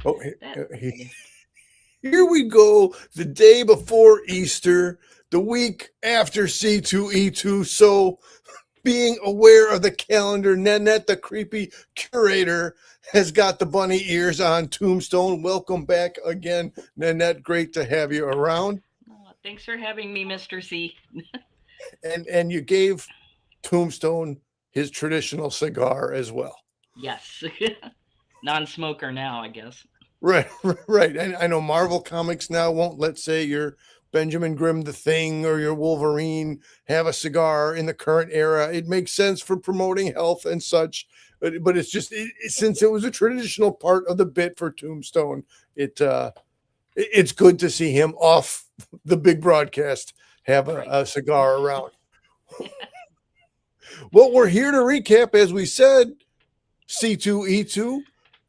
Oh, That here we go. The day before Easter, the week after C2E2. So, being aware of the calendar, Nanette, the creepy curator, has got the bunny ears on Tombstone. Welcome back again, Nanette. Great to have you around. Thanks for having me, Mr. C. And you gave Tombstone his traditional cigar as well. Yes. Non-smoker now, I guess. Right, right. And I know Marvel Comics now won't let say your Benjamin Grimm the Thing or your Wolverine have a cigar in the current era. It makes sense for promoting health and such, but it's just since it was a traditional part of the bit for Tombstone, it it's good to see him off the big broadcast have Right. a cigar around. Well, we're here to recap, as we said, C2E2.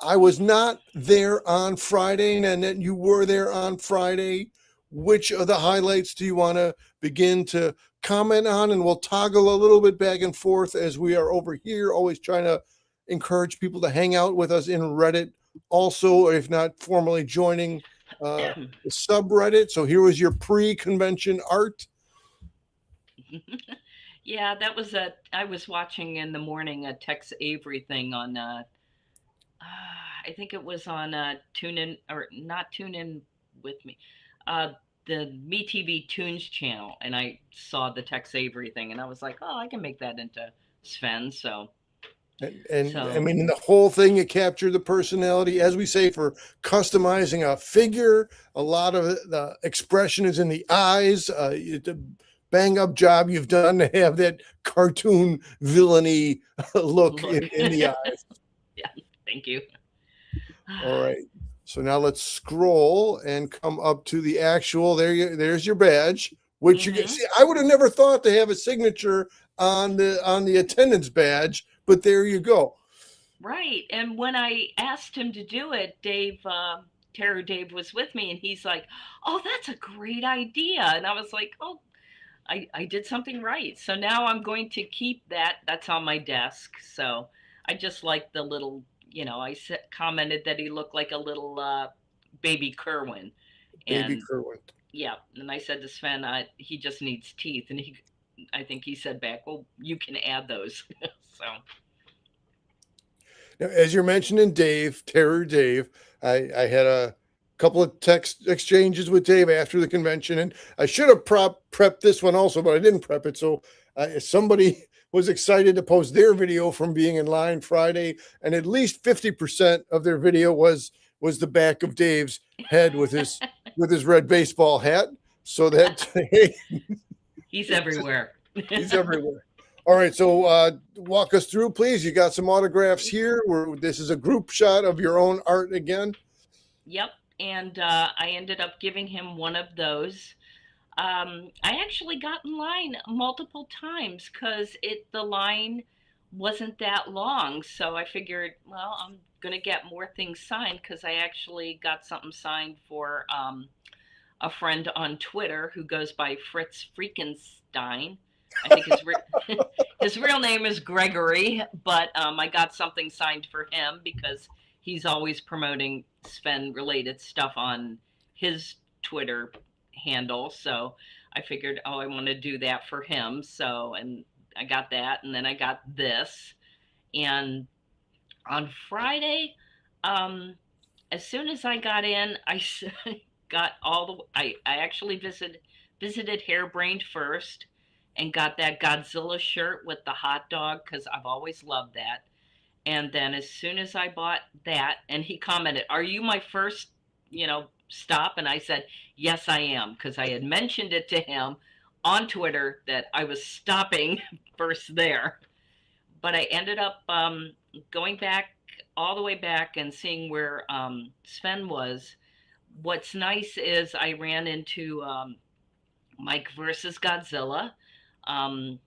I was not there on Friday, and then you were there on Friday. Which of the highlights do you want to begin to comment on? And we'll toggle a little bit back and forth as we are over here, always trying to encourage people to hang out with us in Reddit. Also, if not formally joining the subreddit. So here was your pre-convention art. Yeah, that was a. I was watching in the morning a Tex Avery thing on. I think it was on Tune In or not Tune In with me, uh, the MeTV Tunes channel, and I saw the Tex Avery thing, and I was like, oh, I can make that into Sven. And I So mean, in the whole thing, it captured the personality. As we say, for customizing a figure, a lot of the expression is in the eyes. It's a bang up job you've done to have that cartoon villainy look look, in the eyes. yeah, thank you. All right. So now let's scroll and come up to the actual. There's your badge, which you get. hmm See, I would have never thought to have a signature on the attendance badge, but there you go. Right. And when I asked him to do it, Terror Dave was with me and he's like, oh, that's a great idea. And I was like, oh, I did something right. So now I'm going to keep that. That's on my desk. So I just like the little, commented that he looked like a little baby Kerwin. Baby And Kerwin. yeah. And I said to Sven, he just needs teeth. And I think he said back, well, you can add those. So, Now, as you're mentioning Dave, Terror Dave, I had a couple of text exchanges with Dave after the convention, and I should have prepped this one also, but I didn't prep it. So somebody was excited to post their video from being in line Friday, and at least 50% of their video was the back of Dave's head with his red baseball hat. So that hey, he's everywhere. he's everywhere. All right, so walk us through, please. You got some autographs here. This is a group shot of your own art again. Yep. And I ended up giving him one of those. I actually got in line multiple times because the line wasn't that long. So I figured, well, I'm gonna get more things signed because I actually got something signed for a friend on Twitter who goes by Fritz Freakenstein. I think his real name is Gregory, but I got something signed for him because he's always promoting Sven related stuff on his Twitter handle. So I figured, oh, I want to do that for him. So, and I got that, and then I got this. And on Friday, um, as soon as I got in, I got all the. I actually visited Hairbrained first, and got that Godzilla shirt with the hot dog because I've always loved that. And then as soon as I bought that, and he commented, "Are you my first, stop?" And I said, "Yes, I am," because I had mentioned it to him on Twitter that I was stopping first there. But I ended up going back all the way back and seeing where Sven was. What's nice is I ran into Mike versus Godzilla. Um,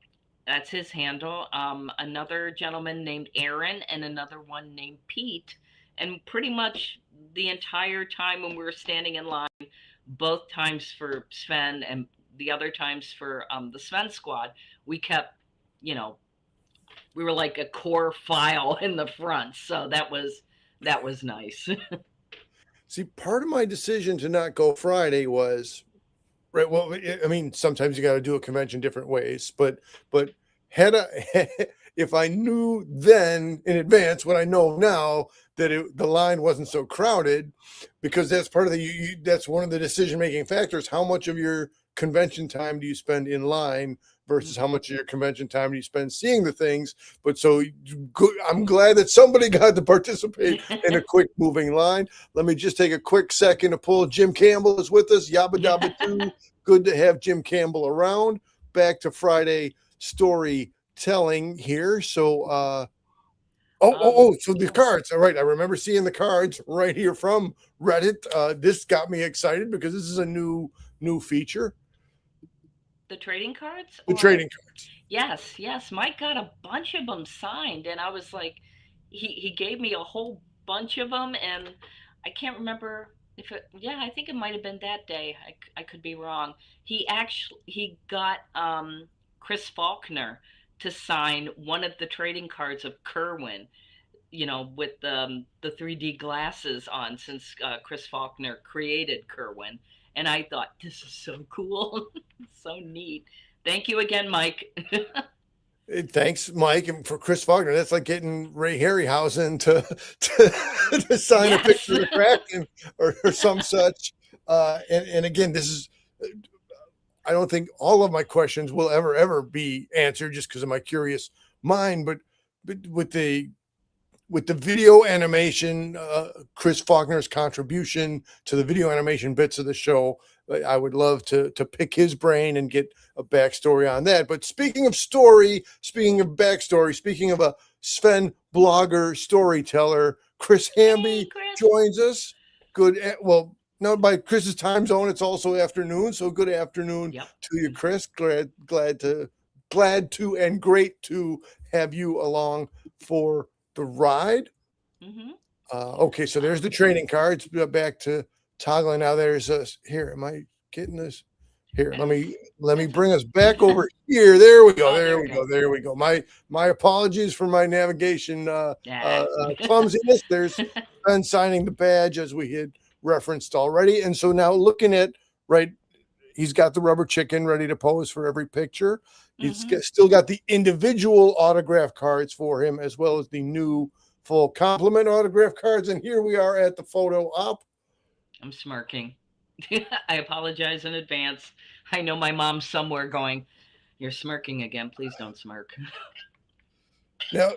that's his handle. Another gentleman named Aaron and another one named Pete. And pretty much the entire time when we were standing in line, both times for Sven and the other times for the Sven squad, we kept, you know, we were like a core file in the front. So that was nice. See, part of my decision to not go Friday was right. Well, I mean, sometimes you got to do a convention different ways, but had I, if I knew then in advance what I know now that the line wasn't so crowded, because that's part of that's one of the decision making factors. How much of your convention time do you spend in line versus how Mhm. much of your convention time do you spend seeing the things? But so I'm glad that somebody got to participate in a quick moving line. Let me just take a quick second to pull. Jim Campbell is with us. Yabba dabba doo. Good to have Jim Campbell around. Back to Friday storytelling here. So, so the Yeah, cards. All right, I remember seeing the cards right here from Reddit. This got me excited because this is a new feature. the trading cards, The or trading cards. yes, yes, Mike got a bunch of them signed, and I was like, he gave me a whole bunch of them, and I can't remember if it. Yeah, I think it might have been that day. I could be wrong. He got Chris Faulkner to sign one of the trading cards of Kerwin, with the 3D glasses on, since Chris Faulkner created Kerwin. And I thought, this is so cool, so neat. Thank you again, Mike. Thanks, Mike, and for Chris Faulkner. That's like getting Ray Harryhausen to sign a Yes. picture of the Kraken or some such. And again, this is I don't think all of my questions will ever be answered just because of my curious mind. But with the video animation, Chris Faulkner's contribution to the video animation bits of the show, I would love to pick his brain and get a backstory on that. But speaking of story, speaking of backstory, speaking of a Sven blogger storyteller, Chris Hey, Hamby Chris. joins us. Good. Well, no, by Chris's time zone, it's also afternoon. So good afternoon Yep. to you, Chris. Glad to and great to have you along for the ride. Mm-hmm. Okay, so there's the training cards. Back to toggling. Now there's a here. Am I getting this? Here, let That's me let me that's bring us back over here. There we go. Oh, there There we we go. go. There we go. My apologies for my navigation Yeah. clumsiness. There's Ben signing the badge as we had referenced already, and so now looking at right, he's got the rubber chicken ready to pose for every picture. Mm-hmm. Still got the individual autograph cards for him as well as the new full complement autograph cards. And here we are at the photo op. I'm smirking. I apologize in advance. I know my mom's somewhere going, "You're smirking again. Please don't smirk." Now,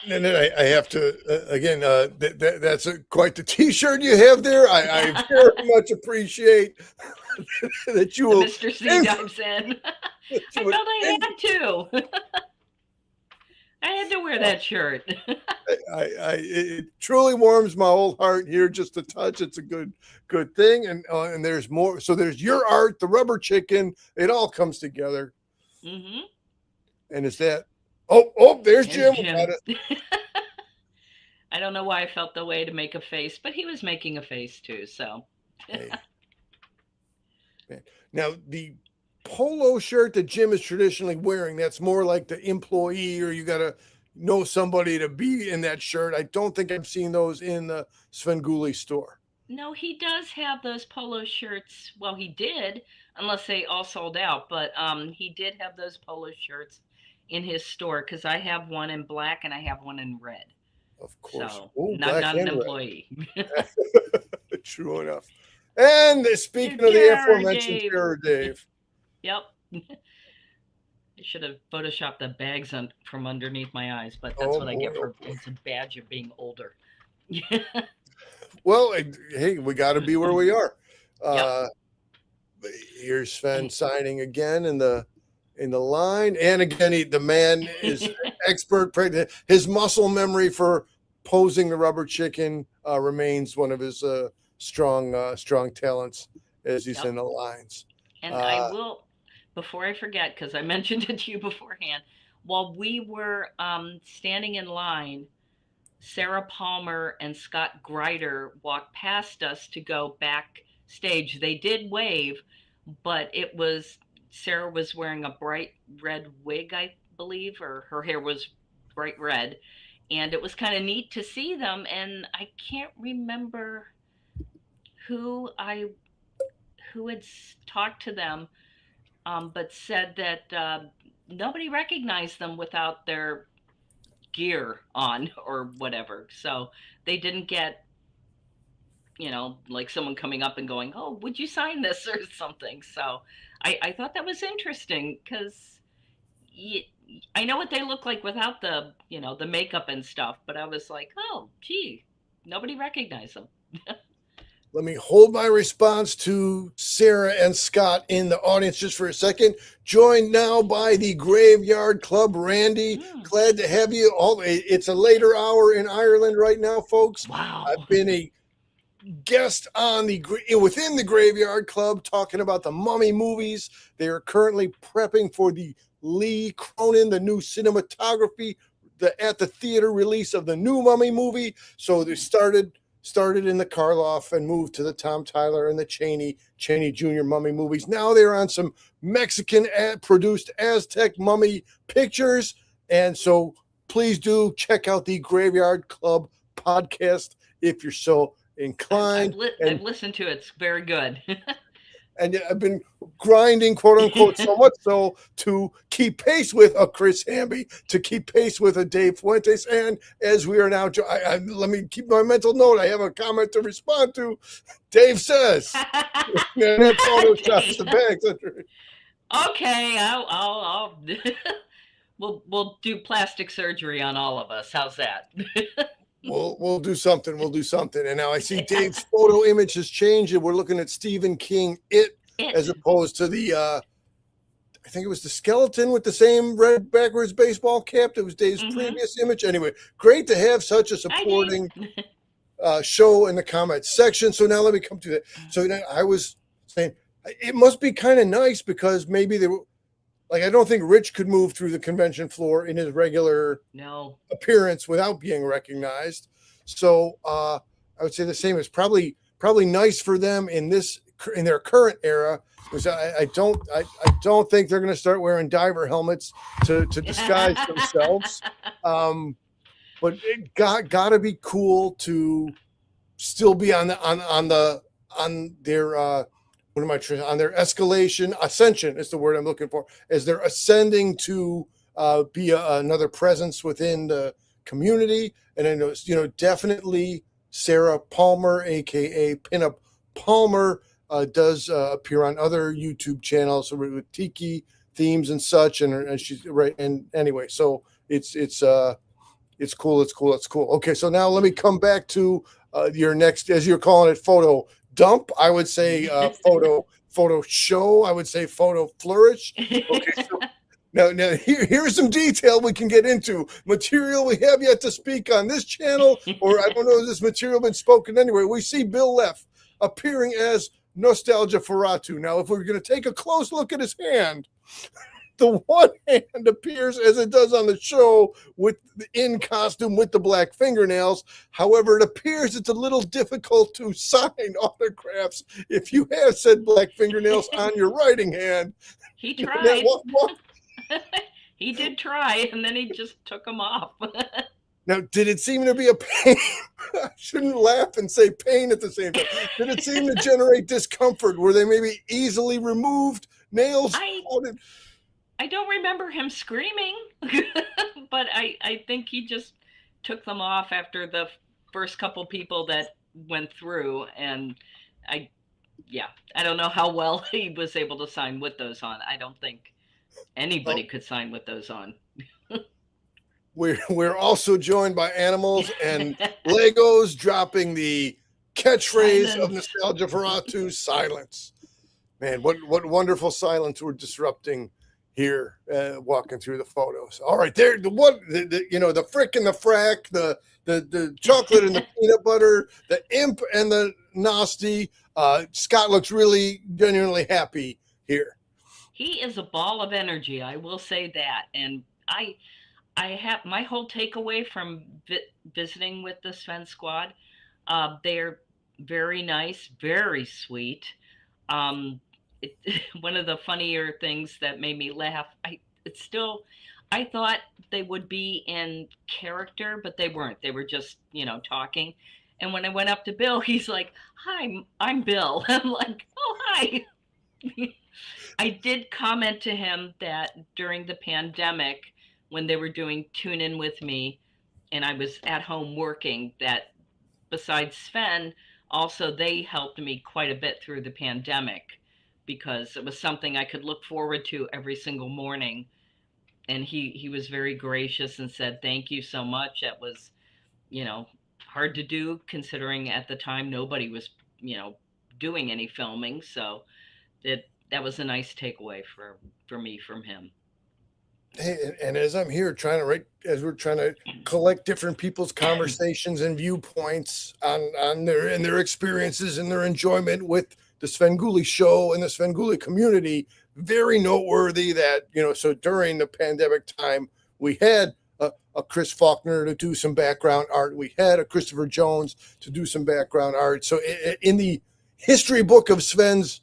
and then I have to again. That's quite the T-shirt you have there. I very much appreciate that you The will. Mr. C dives in. That I you would felt I had to. I had to wear that shirt. it truly warms my whole heart here just to touch. It's a good thing, and there's more. So there's your art, the rubber chicken. It all comes together, Mm-hmm. and is that? Oh, there's There's Jim. We got Jim. it. I don't know why I felt the way to make a face, but he was making a face too. So Hey, man. Now the polo shirt that Jim is traditionally wearing, that's more like the employee, or you got to know somebody to be in that shirt. I don't think I've seen those in the Svengoolie store. no, he does have those polo shirts. Well, he did, unless they all sold out. But he did have those polo shirts in his store, because I have one in black and I have one in red. Of course. So Oh, not black not an and employee. red. True enough. And speaking of the Terror aforementioned Dave. Terror Dave, Yep. I should have photoshopped the bags from underneath my eyes, but that's oh what I boy, get oh for boy. it's a badge of being older. Well, hey, we got to be where we are. Yep. Uh, here's Sven signing again in the line, and again, the man is expert. His muscle memory for posing the rubber chicken remains one of his strong talents as he's Yep. in the lines. And I Uh, will, before I forget, because I mentioned it to you beforehand, while we were standing in line, Sarah Palmer and Scott Greider walked past us to go backstage. They did wave, but Sarah was wearing a bright red wig, I believe, or her hair was bright red. And it was kind of neat to see them. And I can't remember who I who had talked to them, but said that nobody recognized them without their gear on or whatever. So they didn't get, like someone coming up and going, "Oh, would you sign this?" or something. So I thought that was interesting because I know what they look like without the makeup and stuff, but I was like, oh, gee, nobody recognized them. Let me hold my response to Sarah and Scott in the audience just for a second. Joined now by the Graveyard Club, Randy. Mm, Glad to have you. It's a later hour in Ireland right now, folks. wow. I've been a guest on within the Graveyard Club talking about the Mummy movies. They are currently prepping for the Lee Cronin, the new cinematography, at the theater release of the new Mummy movie. So they started in the Karloff and moved to the Tom Tyler and the Chaney Jr. Mummy movies. Now they're on some Mexican produced Aztec Mummy pictures. And so please do check out the Graveyard Club podcast if you're so inclined. I've listened to it. It's very good. And I've been grinding, quote unquote, so much so to keep pace with a Chris Hamby, to keep pace with a Dave Fuentes. And as we are now, let me keep my mental note. I have a comment to respond to. Dave says, Nanette photoshops the bags. Okay, I'll we'll do plastic surgery on all of us. How's that? We'll do something. We'll do something. And now I see Dave's photo image has changed, and we're looking at Stephen King as opposed to the I think it was the skeleton with the same red backwards baseball cap that was Dave's previous image. Anyway, great to have such a supporting show in the comments section. So now let me come to that. So I was saying it must be kind of nice because maybe they were like, I don't think Rich could move through the convention floor in his regular appearance without being recognized. So I would say the same. It's probably nice for them in their current era, because I don't think they're going to start wearing diver helmets to disguise themselves. But it got to be cool to still be on their on their ascension is the word I'm looking for, as they're ascending to be another presence within the community. And I know, definitely Sarah Palmer, aka Pinup Palmer, does appear on other YouTube channels with tiki themes and such, and she's right. And anyway, so it's cool. Okay, so now let me come back to your next, as you're calling it, photo dump. I would say photo show. I would say photo flourish. Okay, so now here's some detail we can get into. Material we have yet to speak on this channel, or I don't know if this material been spoken anywhere. We see Bill Leff appearing as Nostalgia Ferratu. Now, if we're going to take a close look at his hand, the one hand appears as it does on the show in costume with the black fingernails. However, it appears it's a little difficult to sign autographs if you have said black fingernails on your writing hand. He tried. He did try, and then he just took them off. Now, did it seem to be a pain? I shouldn't laugh and say pain at the same time. Did it seem to generate discomfort? Were they maybe easily removed? Nails? I don't remember him screaming, but I think he just took them off after the first couple people that went through. And I don't know how well he was able to sign with those on. I don't think anybody could sign with those on. We're also joined by animals and Legos dropping the catchphrase of Nostalgia Ferratu, silence. Man, what wonderful silence we're disrupting here, walking through the photos. All right, there, the frick and the frack, the chocolate and the peanut butter, the imp and the nasty. Scott looks really genuinely happy here. He is a ball of energy, I will say that. And I have my whole takeaway from visiting with the Sven squad. They're very nice, very sweet. One of the funnier things that made me laugh, I thought they would be in character, but they weren't. They were just, talking. And when I went up to Bill, he's like, "Hi, I'm Bill." I'm like, "Oh, hi." I did comment to him that during the pandemic, when they were doing Tune In with me, and I was at home working, that besides Sven, also they helped me quite a bit through the pandemic because it was something I could look forward to every single morning. And he was very gracious and said, "Thank you so much. That was, you know, hard to do considering at the time nobody was, you know, doing any filming." So that was a nice takeaway for me from him. Hey, and as I'm here trying to write, as we're trying to collect different people's conversations and viewpoints on their experiences and their enjoyment with the Svengoolie show and the Svengoolie community, very noteworthy that, so during the pandemic time, we had a Chris Faulkner to do some background art. We had a Christopher Jones to do some background art. So in the history book of Sven's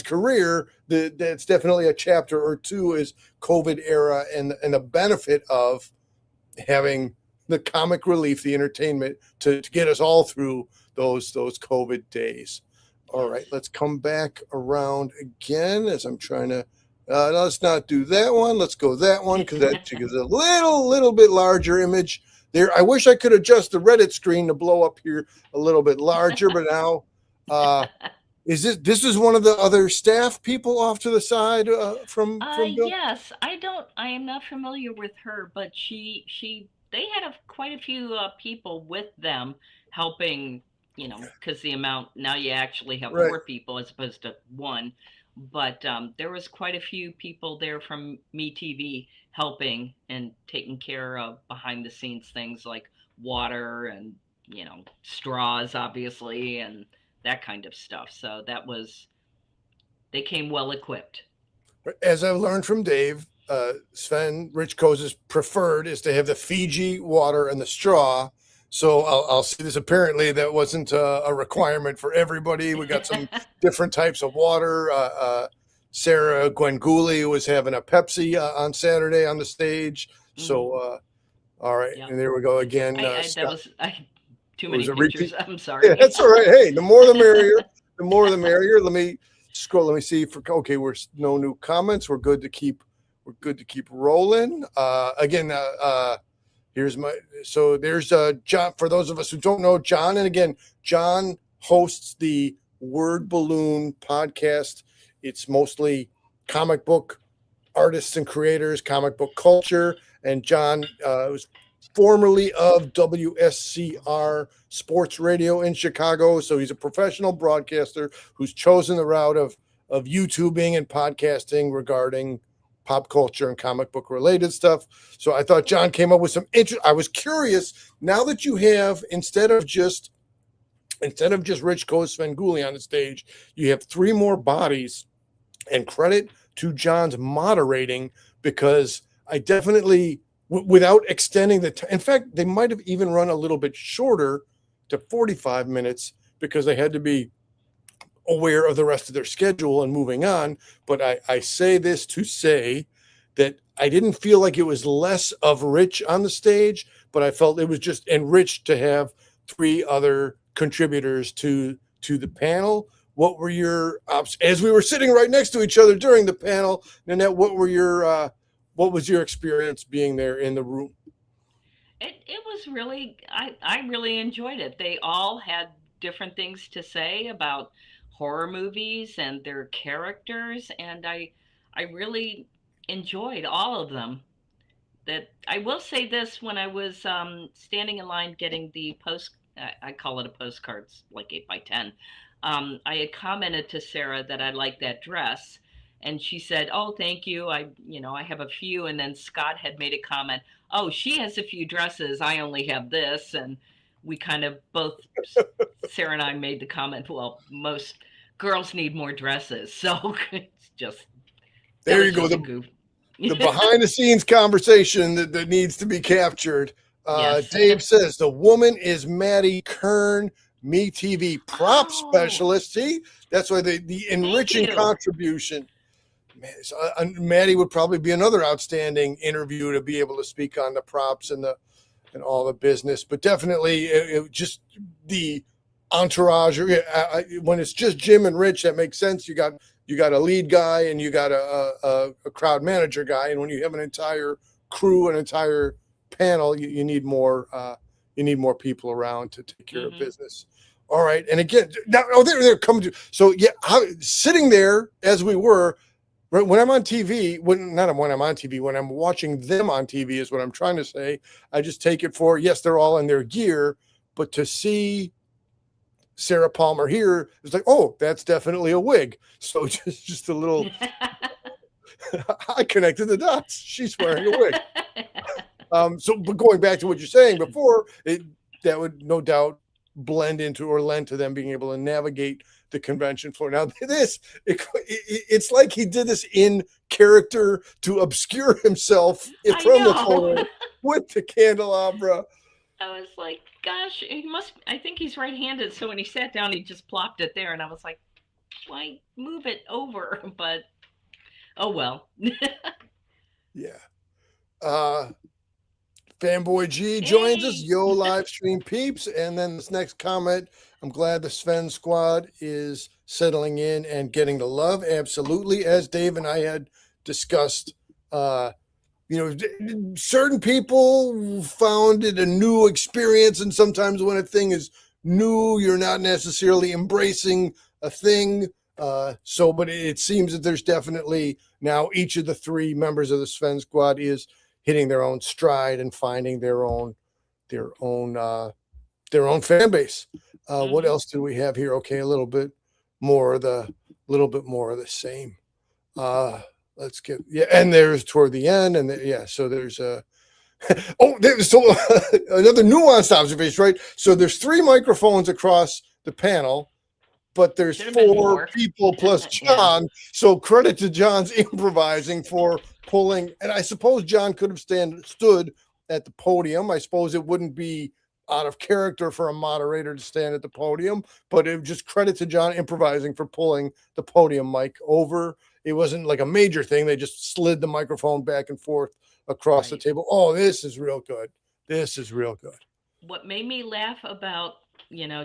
career, that's definitely a chapter or two is COVID era and the benefit of having the comic relief, the entertainment to get us all through those COVID days. All right, let's come back around again as I'm trying to. Let's not do that one. Let's go that one because that gives a little bit larger image there. I wish I could adjust the Reddit screen to blow up here a little bit larger, but now. Is this is one of the other staff people off to the side from Bill? Yes, I am not familiar with her, but they had quite a few people with them helping, because the amount now you actually have Right. 4 people as opposed to 1. But there was quite a few people there from MeTV helping and taking care of behind the scenes things like water and, straws, obviously, and that kind of stuff. So they came well equipped. As I've learned from Dave, Sven Richko's preferred is to have the Fiji water and the straw. So I'll see this. Apparently, that wasn't a requirement for everybody. We got some different types of water. Sarah Svengoolie was having a Pepsi on Saturday on the stage. So, all right. Yep. And there we go again. That was too many pictures. I'm sorry. Yeah, that's all right. Hey, the more the merrier. The more the merrier. Let me scroll. Let me see. Okay, we're no new comments. We're good to keep rolling. Again, here's so there's John. For those of us who don't know, John, and again, John hosts the Word Balloon podcast. It's mostly comic book artists and creators, comic book culture, and John was formerly of WSCR Sports Radio in Chicago. So he's a professional broadcaster who's chosen the route of YouTubing and podcasting regarding pop culture and comic book related stuff. So I thought John came up with some I was curious, now that you have, instead of just Rich Svengoolie on the stage, you have 3 more bodies, and credit to John's moderating, because I definitely, without extending in fact, they might have even run a little bit shorter to 45 minutes because they had to be aware of the rest of their schedule and moving on. But I say this to say that I didn't feel like it was less of Rich on the stage, but I felt it was just enriched to have 3 other contributors to the panel. What were your as we were sitting right next to each other during the panel, Nanette? What was your experience being there in the room? It was really, I really enjoyed it. They all had different things to say about horror movies and their characters, and I really enjoyed all of them. That I will say this: when I was standing in line getting the I call it a postcards, like 8x10. I had commented to Sarah that I liked that dress, and she said, "Oh, thank you. I have a few." And then Scott had made a comment, "Oh, she has a few dresses. I only have this." And we kind of both, Sarah and I, made the comment, "Well, most girls need more dresses." So it's just there you go. The behind the scenes conversation that needs to be captured. Yes. Dave says the woman is Maddie Kern, MeTV prop specialist. See, that's why the enriching contribution. Maddie would probably be another outstanding interview to be able to speak on the props and all the business. But definitely, it just the entourage. When it's just Jim and Rich, that makes sense. You got a lead guy and you got a crowd manager guy, and when you have an entire crew, an entire panel, you need more. You need more people around to take care of business. All right, and again, now they're coming to. So yeah, sitting there as we were. When I'm on TV, when I'm on TV, when I'm watching them on TV is what I'm trying to say. I just take it for, yes, they're all in their gear, but to see Sarah Palmer here, it's like, oh, that's definitely a wig. So just a little, I connected the dots. She's wearing a wig. But going back to what you're saying before, that would no doubt blend into or lend to them being able to navigate the convention floor. Now it's like he did this in character to obscure himself from the photo with the candelabra. I was like, gosh, I think he's right-handed. So when he sat down, he just plopped it there. And I was like, why move it over? But, oh, well. Yeah. Fanboy G joins us. Yo, live stream peeps. And then this next comment, I'm glad the Sven squad is settling in and getting the love. Absolutely. As Dave and I had discussed, certain people found it a new experience. And sometimes when a thing is new, you're not necessarily embracing a thing. But it seems that there's definitely now each of the three members of the Sven squad is hitting their own stride and finding their own fan base. What else do we have here? Okay, a little bit more of the same. Let's get and there's toward the end, and so there's a another nuanced observation, right? So there's 3 microphones across the panel, but there's 4 people plus John. So credit to John's improvising for pulling. And I suppose John could have stood at the podium. I suppose it wouldn't be out of character for a moderator to stand at the podium, but it just credit to John improvising for pulling the podium mic over. It wasn't like a major thing. They just slid the microphone back and forth across the table. Oh, this is real good. This is real good. What made me laugh about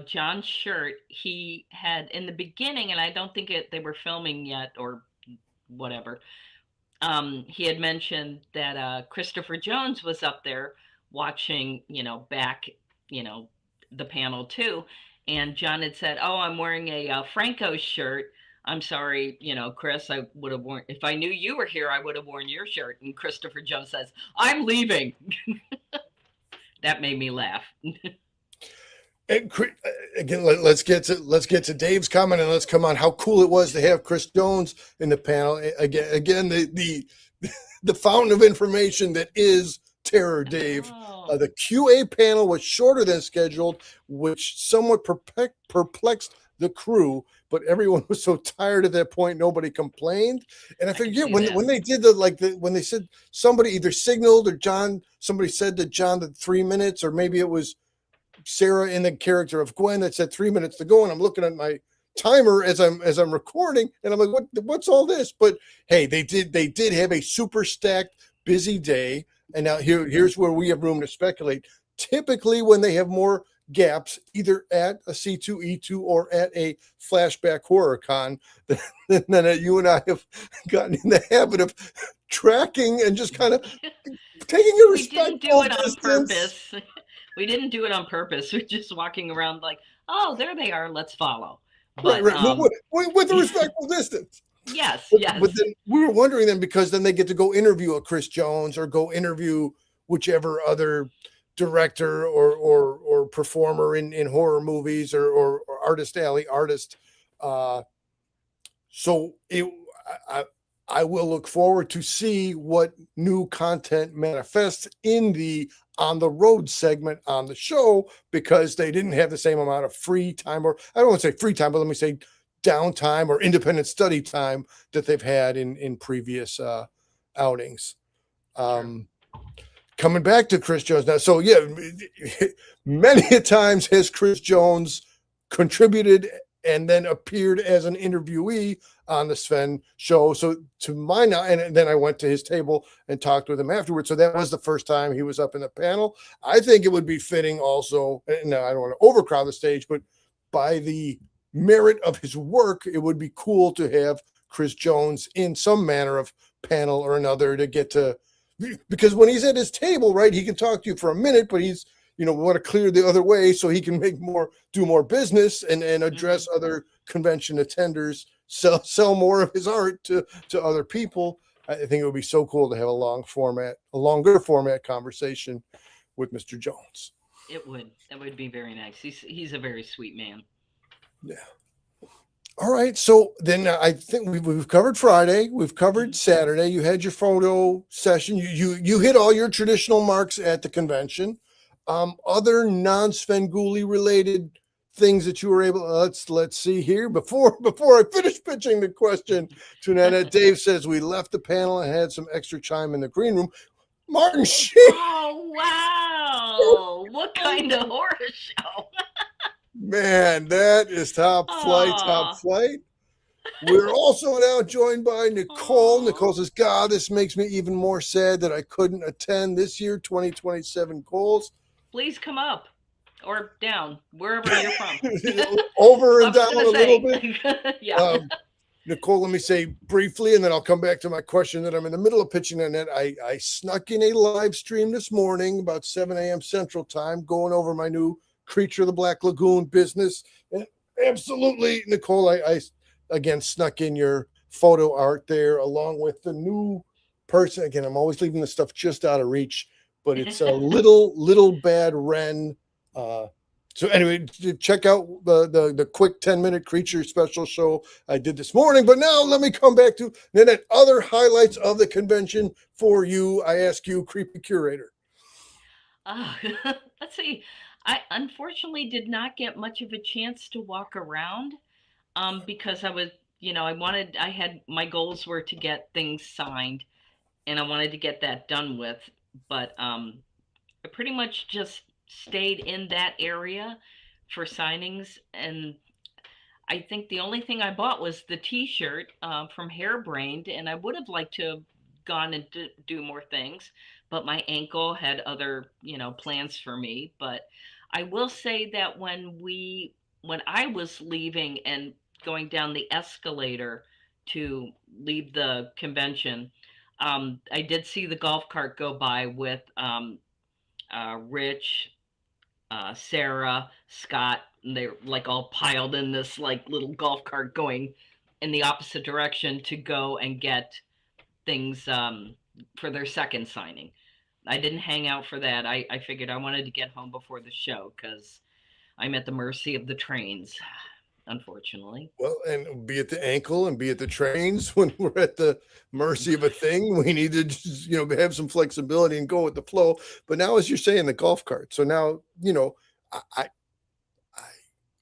John's shirt, he had in the beginning, and I don't think they were filming yet or whatever. He had mentioned that Christopher Jones was up there watching, back, the panel too. And John had said, "Oh, I'm wearing a Franco shirt. I'm sorry, Chris, I would have worn, if I knew you were here, I would have worn your shirt." And Christopher Jones says, "I'm leaving." That made me laugh. And again, let's get to Dave's comment, and let's come on how cool it was to have Chris Jones in the panel. Again, the fountain of information that is Terror Dave. The QA panel was shorter than scheduled, which somewhat perplexed the crew, but everyone was so tired at that point, nobody complained. And I figured, when they did when they said somebody either signaled or somebody said to John that 3 minutes, or maybe it was Sarah in the character of Gwen that said 3 minutes to go, and I'm looking at my timer as I'm recording, and I'm like, what's all this? But hey, they did have a super stacked, busy day, and now here's where we have room to speculate. Typically, when they have more gaps, either at a C2E2 or at a flashback horror con, then you and I have gotten in the habit of tracking and just kind of taking a respectful distance. We didn't do it on purpose. We're just walking around like, oh, there they are. Let's follow. But, right. With a respectful distance. Yes. But then we were wondering then, because then they get to go interview a Chris Jones or go interview whichever other director or performer in horror movies or artist alley artist. So I will look forward to see what new content manifests in the on the road segment on the show, because they didn't have the same amount of free time, or I don't want to say free time, but let me say downtime or independent study time that they've had in previous outings. Coming back to Chris Jones now. So yeah, many times has Chris Jones contributed and then appeared as an interviewee on the Sven show. So to my knowledge, and then I went to his table and talked with him afterwards. So that was the first time he was up in the panel. I think it would be fitting also, and I don't want to overcrowd the stage, but by the merit of his work, it would be cool to have Chris Jones in some manner of panel or another to get to, because when he's at his table, right, he can talk to you for a minute, but he's, we want to clear the other way so he can do more business and address other convention attenders, sell more of his art to other people. I think it would be so cool to have a longer format conversation with Mr. Jones. That would be very nice. He's a very sweet man. Yeah. All right. So then I think we've covered Friday. We've covered Saturday. You had your photo session. You hit all your traditional marks at the convention. Other non-Svengoolie related things that you were able, let's see here. Before I finish pitching the question to Nanette, Dave says we left the panel and had some extra chime in the green room. Martin Sheen. Oh, wow. What kind of horror show? Man, that is top flight. We're also now joined by Nicole. Nicole says, God, this makes me even more sad that I couldn't attend this year, 2027 goals. Please come up or down, wherever you're from. Over and down a little bit. Yeah. Nicole, let me say briefly, and then I'll come back to my question that I'm in the middle of pitching on that. I snuck in a live stream this morning about 7 a.m. Central Time, going over my new Creature of the Black Lagoon business. And absolutely, Nicole, I again snuck in your photo art there along with the new person. Again, I'm always leaving the stuff just out of reach, but it's a little bad Ren. So anyway, check out the quick 10-minute Creature special show I did this morning. But now let me come back to Nanette, other highlights of the convention for you. I ask you, creepy curator. Let's see. I unfortunately did not get much of a chance to walk around because I was, my goals were to get things signed and I wanted to get that done with. But I pretty much just stayed in that area for signings. And I think the only thing I bought was the t-shirt from Hairbrained. And I would have liked to have gone and do more things, but my ankle had other, plans for me. But I will say that when I was leaving and going down the escalator to leave the convention, I did see the golf cart go by with Rich, Sarah, Scott, and they're like all piled in this like little golf cart going in the opposite direction to go and get things for their second signing. I didn't hang out for that. I figured I wanted to get home before the show because I'm at the mercy of the trains, unfortunately. Well, and be it the ankle and be it the trains, when we're at the mercy of a thing, we need to just, have some flexibility and go with the flow. But now, as you're saying, the golf cart. So now, I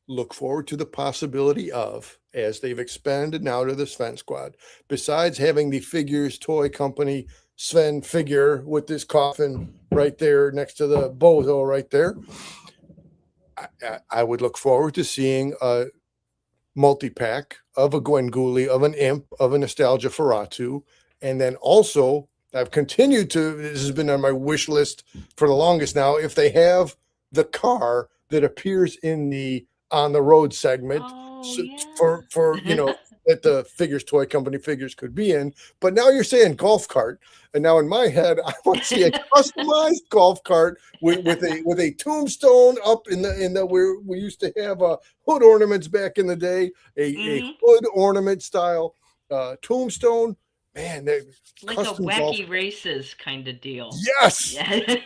look forward to the possibility of, as they've expanded now to the Sven Squad, besides having the figures toy company Sven figure with this coffin right there next to the bozo right there, I would look forward to seeing a multi-pack of a Svengoolie, of an Imp, of a Nostalgia Ferratu. And then also, I've continued to, this has been on my wish list for the longest now, if they have the car that appears in the On the Road segment for that the figures toy company figures could be in. But now you're saying golf cart, and now in my head I want to see a customized golf cart with a tombstone up in the where we used to have hood ornaments back in the day, a hood ornament style tombstone. Man, like a wacky races kind of deal. Yes, yeah.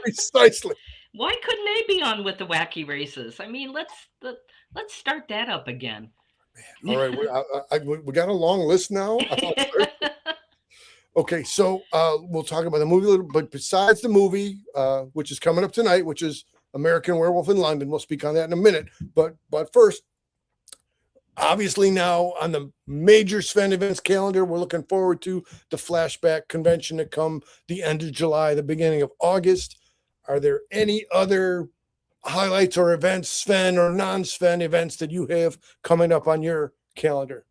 Precisely. Why couldn't they be on with the wacky races? I mean, let's start that up again. All right, we got a long list now. Okay, so we'll talk about the movie a little, but besides the movie, which is coming up tonight, which is American Werewolf in London, we'll speak on that in a minute. But first, obviously now on the major Sven events calendar, we're looking forward to the Flashback convention to come the end of July, the beginning of August. Are there any other highlights or events, Sven or non-Sven events that you have coming up on your calendar?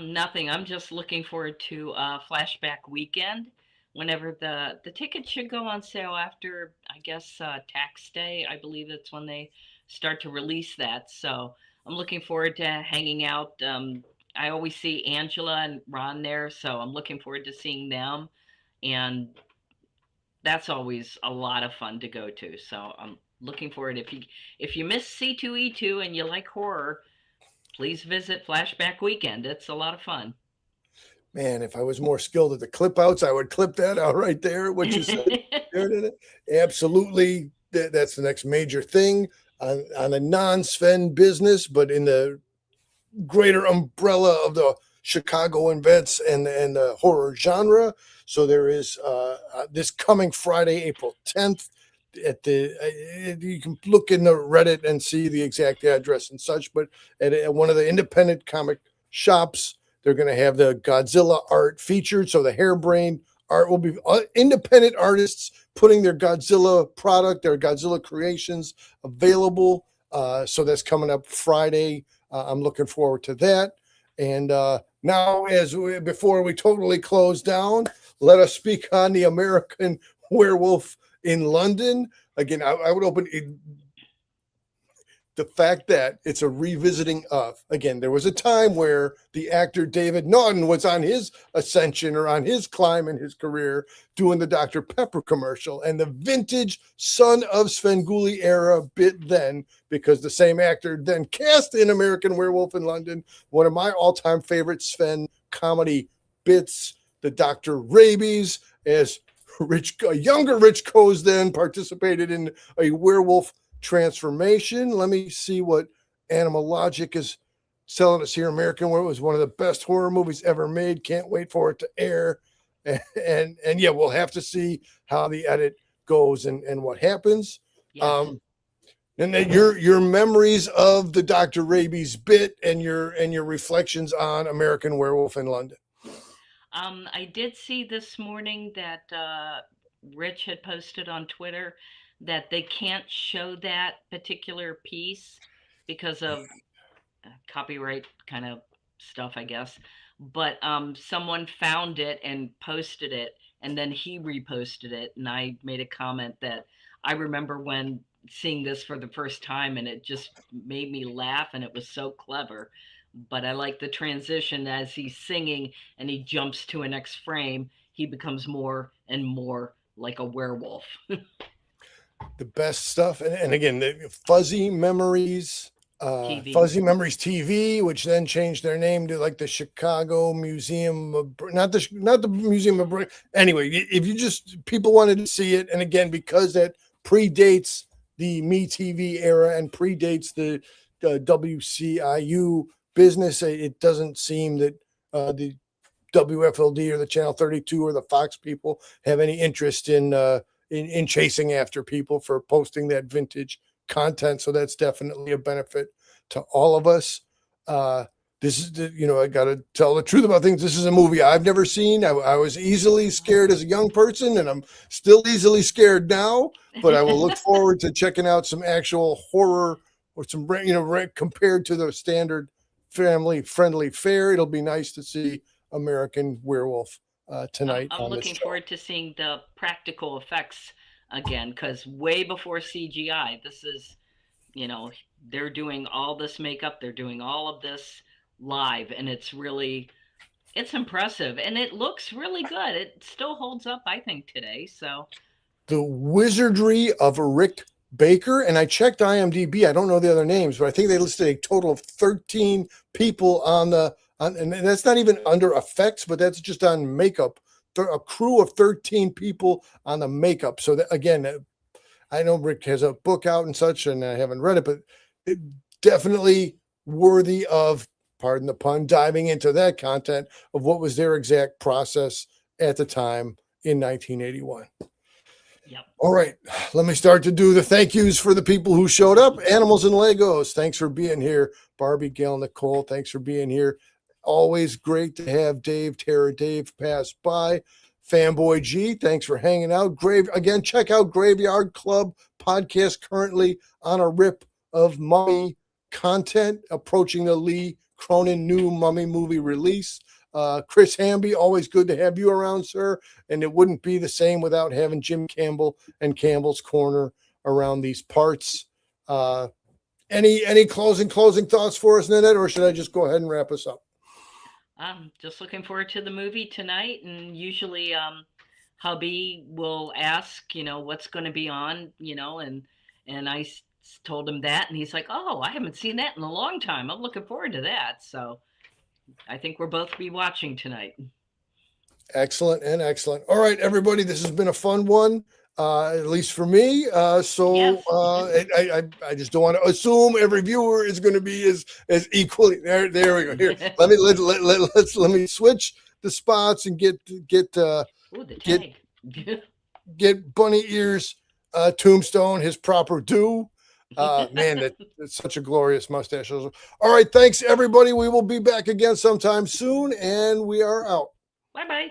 Nothing. I'm just looking forward to Flashback Weekend. Whenever the tickets should go on sale after, I guess, tax day. I believe that's when they start to release that. So I'm looking forward to hanging out. I always see Angela and Ron there, so I'm looking forward to seeing them, and that's always a lot of fun to go to. So I'm looking forward. If you miss C2E2 and you like horror, please visit Flashback Weekend. It's a lot of fun. Man, if I was more skilled at the clip outs, I would clip that out right there. What you said. Absolutely. That's the next major thing on a non-Sven business, but in the greater umbrella of the Chicago events and the horror genre. So there is this coming Friday, April 10th. You can look in the Reddit and see the exact address and such, but at one of the independent comic shops, they're going to have the Godzilla art featured. So the harebrained art will be independent artists putting their Godzilla product, their Godzilla creations available. So that's coming up Friday. I'm looking forward to that. And now, before we totally close down, let us speak on the American Werewolf in London. Again, I would open the fact that it's a revisiting of, again, there was a time where the actor David Naughton was on his ascension or on his climb in his career doing the Dr. Pepper commercial, and the vintage Son of Svengoolie era bit then, because the same actor then cast in American Werewolf in London, one of my all-time favorite Sven comedy bits, the Dr. Rabies, as younger Rich Coase then participated in a werewolf transformation. Let me see what Animal Logic is selling us here. American Werewolf was one of the best horror movies ever made. Can't wait for it to air. And yeah, we'll have to see how the edit goes and what happens. Yes. And then your memories of the Dr. Rabies bit and your reflections on American Werewolf in London. I did see this morning that Rich had posted on Twitter that they can't show that particular piece because of copyright kind of stuff, I guess. But someone found it and posted it, and then he reposted it, and I made a comment that I remember when seeing this for the first time, and it just made me laugh, and it was so clever. But I like the transition as he's singing and he jumps to a next frame, he becomes more and more like a werewolf. The best stuff. And again, the Fuzzy Memories, TV. Fuzzy Memories TV, which then changed their name to like the Chicago Museum of, not the Museum of, anyway, if you just, people wanted to see it. And again, because that predates the Me TV era and predates the WCIU business, it doesn't seem that the WFLD or the Channel 32 or the Fox people have any interest in chasing after people for posting that vintage content. So that's definitely a benefit to all of us. This is I got to tell the truth about things. This is a movie I've never seen. I was easily scared as a young person, and I'm still easily scared now, but I will look forward to checking out some actual horror or some, compared to the standard family friendly fare. It'll be nice to see American Werewolf tonight. I'm looking forward to seeing the practical effects again, because way before CGI, this is, they're doing all this makeup, they're doing all of this live, and it's impressive, and it looks really good. It still holds up, I think, today. So the wizardry of Rick Baker, and I checked IMDb. I don't know the other names, but I think they listed a total of 13 people and that's not even under effects, but that's just on makeup. A crew of 13 people on the makeup. So that, again, I know Rick has a book out and such, and I haven't read it, but it definitely worthy of, pardon the pun, diving into that content of what was their exact process at the time in 1981. Yep. All right, let me start to do the thank yous for the people who showed up. Animals and Legos, thanks for being here. Barbie, Gail, Nicole, thanks for being here. Always great to have Dave, Tara, Dave pass by. Fanboy G, thanks for hanging out. Again, check out Graveyard Club podcast, currently on a rip of Mummy content, approaching the Lee Cronin new Mummy movie release. Chris Hamby, always good to have you around, sir. And it wouldn't be the same without having Jim Campbell and Campbell's Corner around these parts. Any closing thoughts for us, Nanette, or should I just go ahead and wrap us up? I'm just looking forward to the movie tonight, and usually hubby will ask, what's going to be on, and I told him that, and he's like, "Oh, I haven't seen that in a long time. I'm looking forward to that." So I think we'll both be watching tonight. Excellent and excellent. All right, everybody, this has been a fun one, at least for me. So Yes. I just don't want to assume every viewer is going to be as equally. There we go. Here, let me switch the spots and get Ooh, the tag. get Bunny Ears Tombstone his proper due. Man, that's such a glorious mustache. All right, thanks everybody. We will be back again sometime soon, and we are out. Bye-bye.